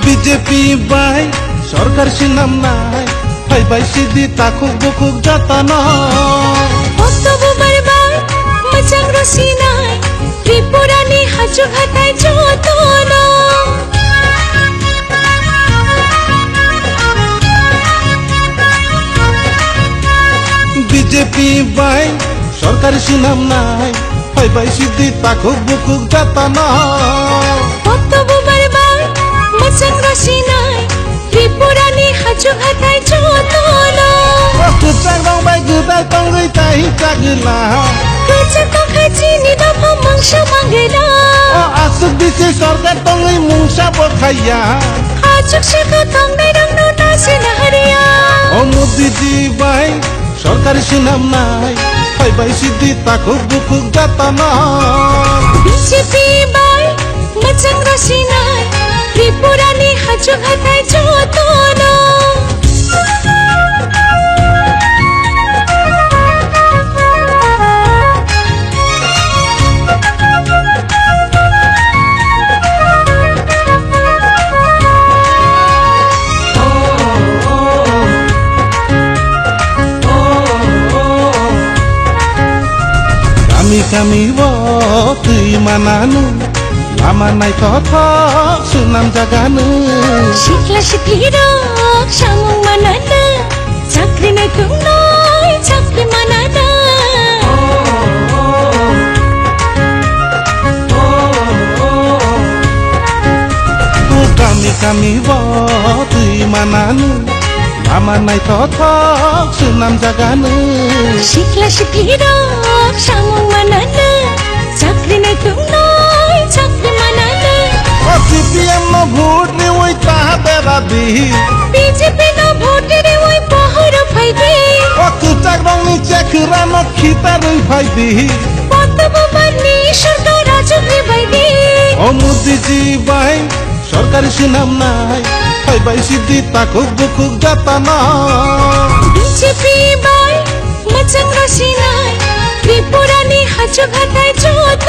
BJP by সরকার সিনাম নাই ভাই ভাই সিদ্ধি তাকুক বুকুক যাতানো অক্টোবর বার মচাং রসিনাই ত্রিপুরানি হাজু ঘাটাই যতন বিজেপি বাই সরকার সিনাম নাই ভাই ভাই সিদ্ধি তাকুক বুকুক যাতানো অক্টোবর বার মচাং রসিনাই ত্রিপুরানি হাজু ঘাটাই যতন কুচাং বাই গুদাই তঙ্গই তাই চাগলা কুচাং তখাই চিনি দাফা মাংস মাঙ্গেলা আসুক দিছে সরকার তঙ্গই মুংসা বখাইয়া হাজুক শেখা তংনাই রংনো নাসিনা হারিয়া ও মোদিজি বাই সরকার সিনাম নাই ভাই ভাই সিদ্ধি তাকুক বুকুক যাতানো বিজেপি বাই মচাং রসিনাই ত্রিপুরানি হাজু ঘাটাই যতন kami wo tui mananu lama nai thotho sunam jaganu শিখলা শিখলিরা সামং মানানা চাকরি নাই তুম নয় চাকরি মানানা kami wo tui mananu lama nai thotho sunam jaganu শিখলা শিখলিরা সামং মানানা চাকরি নাই তুম নয় চাকরি মানানা CPM no vote ni oi ta bera di BJP না ভোটেরে ওই পাহাড় five tu tak rong ni chekra no khita roi phai di পদ্মবাবার নি সরকার রাজকে বাইবে ও মোদিজি বাই সরকার সিনাম নাই ভাই ভাই সিদ্ধি তাকুক বুকুক যাতানো বিজেপি বাই মচাং রসিনাই ত্রিপুরানি হাজু ঘাটাই যত